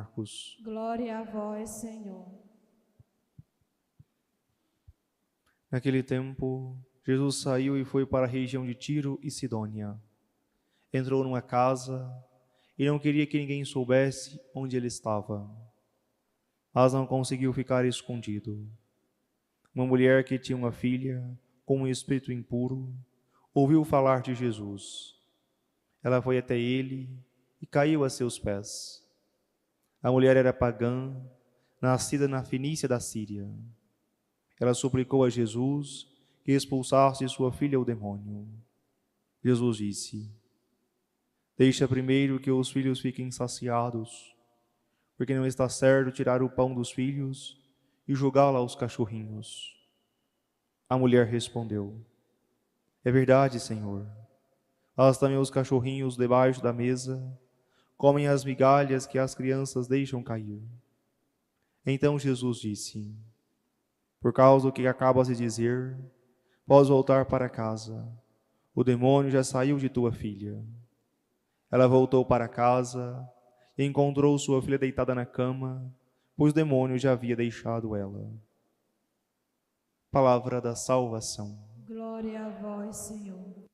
Marcos. Glória a vós, Senhor. Naquele tempo, Jesus saiu e foi para a região de Tiro e Sidônia. Entrou numa casa e não queria que ninguém soubesse onde ele estava. Mas não conseguiu ficar escondido. Uma mulher que tinha uma filha com um espírito impuro ouviu falar de Jesus. Ela foi até ele e caiu a seus pés. A mulher era pagã, nascida na Fenícia da Síria. Ela suplicou a Jesus que expulsasse de sua filha o demônio. Jesus disse: deixa primeiro que os filhos fiquem saciados, porque não está certo tirar o pão dos filhos e jogá-lo aos cachorrinhos. A mulher respondeu: é verdade, Senhor, mas também os cachorrinhos debaixo da mesa comem as migalhas que as crianças deixam cair. Então Jesus disse: por causa do que acabas de dizer, podes voltar para casa. O demônio já saiu de tua filha. Ela voltou para casa e encontrou sua filha deitada na cama, pois o demônio já havia deixado ela. Palavra da salvação. Glória a vós, Senhor.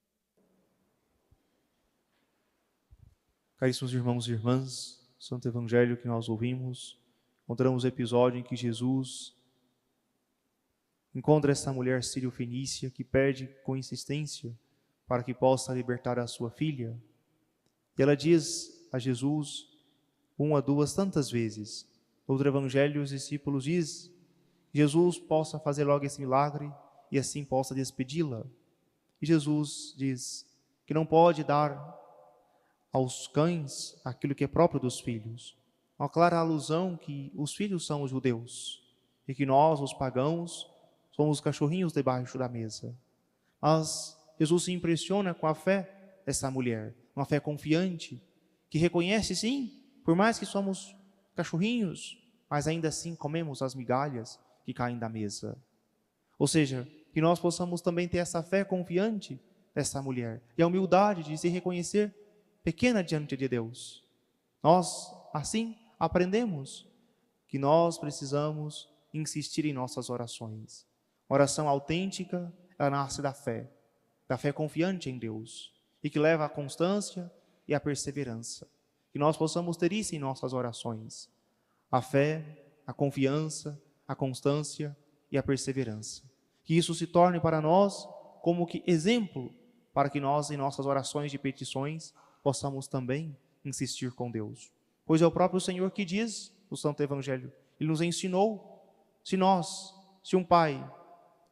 Caríssimos irmãos e irmãs, o Santo Evangelho que nós ouvimos, encontramos o episódio em que Jesus encontra essa mulher sírio-fenícia que pede com insistência para que possa libertar a sua filha. E ela diz a Jesus, uma, duas, tantas vezes. No outro evangelho, os discípulos dizem que Jesus possa fazer logo esse milagre e assim possa despedi-la. E Jesus diz que não pode dar aos cães aquilo que é próprio dos filhos. Uma clara alusão que os filhos são os judeus e que nós, os pagãos, somos os cachorrinhos debaixo da mesa. Mas Jesus se impressiona com a fé dessa mulher, uma fé confiante, que reconhece sim, por mais que somos cachorrinhos, mas ainda assim comemos as migalhas que caem da mesa. Ou seja, que nós possamos também ter essa fé confiante dessa mulher e a humildade de se reconhecer pequena diante de Deus. Nós, assim, aprendemos que nós precisamos insistir em nossas orações. Oração autêntica, ela nasce da fé confiante em Deus, e que leva à constância e à perseverança. Que nós possamos ter isso em nossas orações. A fé, a confiança, a constância e a perseverança. Que isso se torne para nós como que exemplo, para que nós em nossas orações de petições possamos também insistir com Deus. Pois é o próprio Senhor que diz no Santo Evangelho, Ele nos ensinou, se um pai,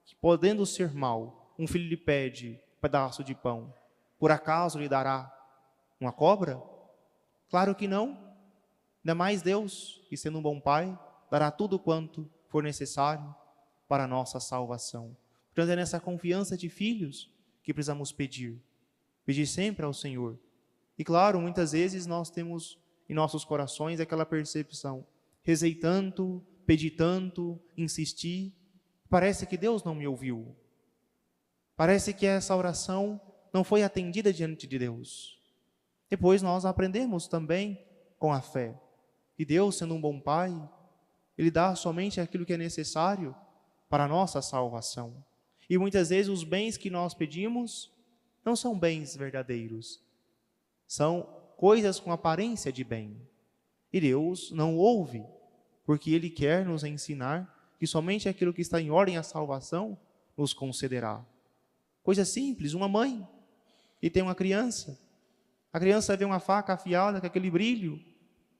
que podendo ser mau, um filho lhe pede um pedaço de pão, por acaso lhe dará uma cobra? Claro que não. Ainda mais Deus, que sendo um bom pai, dará tudo quanto for necessário para a nossa salvação. Portanto, é nessa confiança de filhos que precisamos pedir sempre ao Senhor. E claro, muitas vezes nós temos em nossos corações aquela percepção: rezei tanto, pedi tanto, insisti, parece que Deus não me ouviu. Parece que essa oração não foi atendida diante de Deus. Depois nós aprendemos também com a fé que Deus, sendo um bom Pai, Ele dá somente aquilo que é necessário para a nossa salvação. E muitas vezes os bens que nós pedimos não são bens verdadeiros, são coisas com aparência de bem. E Deus não ouve, porque Ele quer nos ensinar que somente aquilo que está em ordem à salvação nos concederá. Coisa simples, uma mãe que tem uma criança, a criança vê uma faca afiada com aquele brilho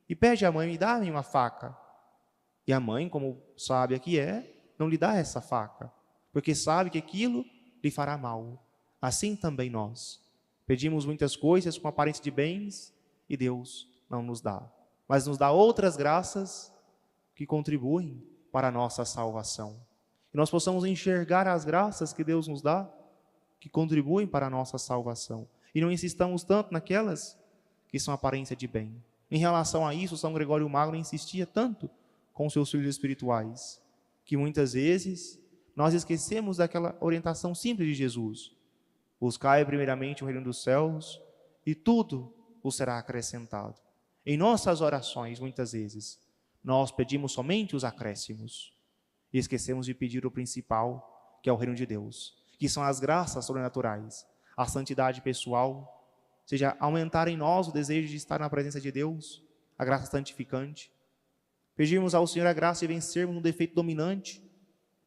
e pede à mãe: me dá uma faca. E a mãe, como sábia que é, não lhe dá essa faca, porque sabe que aquilo lhe fará mal. Assim também nós pedimos muitas coisas com aparência de bens e Deus não nos dá, mas nos dá outras graças que contribuem para a nossa salvação. Que nós possamos enxergar as graças que Deus nos dá, que contribuem para a nossa salvação, e não insistamos tanto naquelas que são aparência de bem. Em relação a isso, São Gregório Magno insistia tanto com seus filhos espirituais, que muitas vezes nós esquecemos daquela orientação simples de Jesus: buscai primeiramente o reino dos céus e tudo vos será acrescentado. Em nossas orações, muitas vezes, nós pedimos somente os acréscimos e esquecemos de pedir o principal, que é o reino de Deus, que são as graças sobrenaturais, a santidade pessoal, ou seja, aumentar em nós o desejo de estar na presença de Deus, a graça santificante. Pedirmos ao Senhor a graça de vencermos um defeito dominante.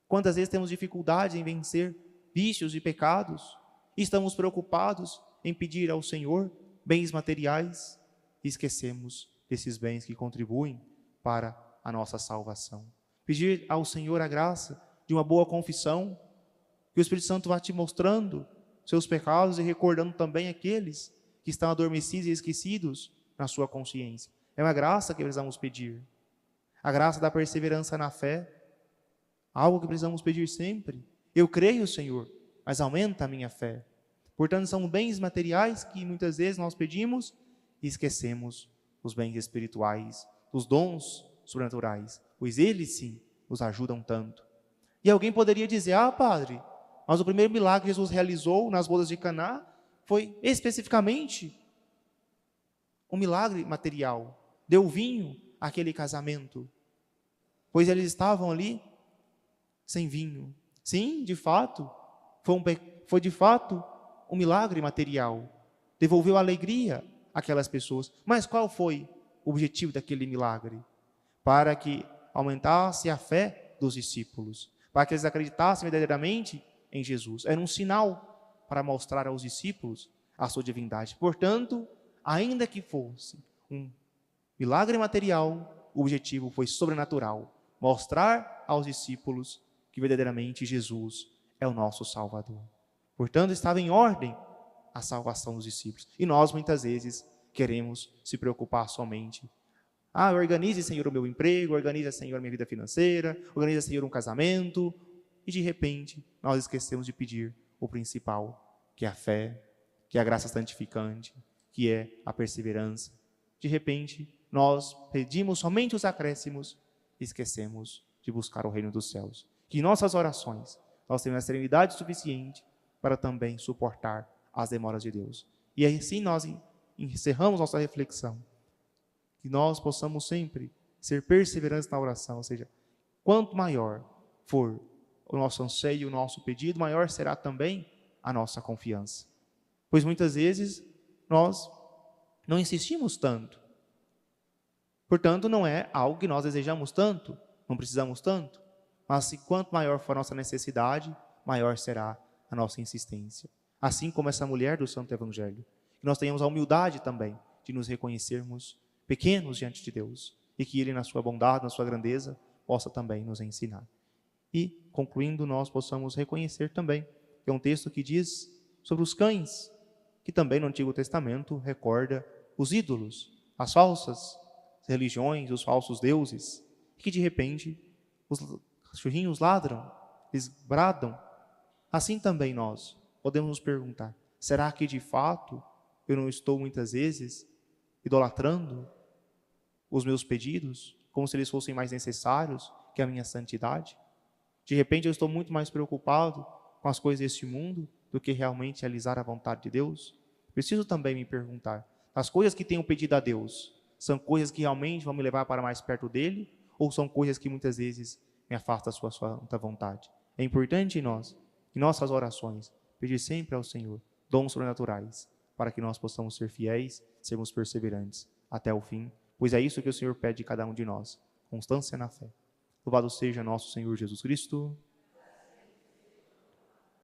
Quantas vezes temos dificuldade em vencer vícios e pecados e estamos preocupados em pedir ao Senhor bens materiais e esquecemos desses bens que contribuem para a nossa salvação. Pedir ao Senhor a graça de uma boa confissão, que o Espírito Santo vá te mostrando seus pecados e recordando também aqueles que estão adormecidos e esquecidos na sua consciência. É uma graça que precisamos pedir. A graça da perseverança na fé, algo que precisamos pedir sempre. Eu creio, Senhor, mas aumenta a minha fé. Portanto, são bens materiais que muitas vezes nós pedimos e esquecemos os bens espirituais, os dons sobrenaturais, pois eles sim nos ajudam tanto. E alguém poderia dizer: padre, mas o primeiro milagre que Jesus realizou nas bodas de Caná foi especificamente um milagre material. Deu vinho àquele casamento, pois eles estavam ali sem vinho. Sim, de fato, foi de fato um milagre material. Devolveu alegria àquelas pessoas. Mas qual foi o objetivo daquele milagre? Para que aumentasse a fé dos discípulos, para que eles acreditassem verdadeiramente em Jesus. Era um sinal para mostrar aos discípulos a sua divindade. Portanto, ainda que fosse um milagre material, o objetivo foi sobrenatural. Mostrar aos discípulos que verdadeiramente Jesus é o nosso Salvador. Portanto, estava em ordem a salvação dos discípulos. E nós, muitas vezes, queremos se preocupar somente. Organize, Senhor, o meu emprego, organize, Senhor, a minha vida financeira, organize, Senhor, um casamento. E, de repente, nós esquecemos de pedir o principal, que é a fé, que é a graça santificante, que é a perseverança. De repente, nós pedimos somente os acréscimos e esquecemos de buscar o reino dos céus. Que em nossas orações nós tenhamos a serenidade suficiente para também suportar as demoras de Deus. E assim nós encerramos nossa reflexão. Que nós possamos sempre ser perseverantes na oração, ou seja, quanto maior for o nosso anseio, o nosso pedido, maior será também a nossa confiança. Pois muitas vezes nós não insistimos tanto. Portanto, não é algo que nós desejamos tanto, não precisamos tanto. Mas se quanto maior for a nossa necessidade, maior será a nossa insistência. Assim como essa mulher do Santo Evangelho. Que nós tenhamos a humildade também de nos reconhecermos pequenos diante de Deus. E que Ele, na sua bondade, na sua grandeza, possa também nos ensinar. E, concluindo, nós possamos reconhecer também que é um texto que diz sobre os cães, que também no Antigo Testamento recorda os ídolos, as falsas religiões, os falsos deuses, que de repente os cachorrinhos ladram, eles bradam. Assim também nós podemos nos perguntar: será que de fato eu não estou muitas vezes idolatrando os meus pedidos, como se eles fossem mais necessários que a minha santidade? De repente eu estou muito mais preocupado com as coisas deste mundo do que realmente realizar a vontade de Deus? Preciso também me perguntar: as coisas que tenho pedido a Deus são coisas que realmente vão me levar para mais perto dele, ou são coisas que muitas vezes me afastam da sua santa vontade? É importante em nós, em nossas orações, pedir sempre ao Senhor dons sobrenaturais, para que nós possamos ser fiéis, sermos perseverantes até o fim, pois é isso que o Senhor pede de cada um de nós: constância na fé. Louvado seja nosso Senhor Jesus Cristo.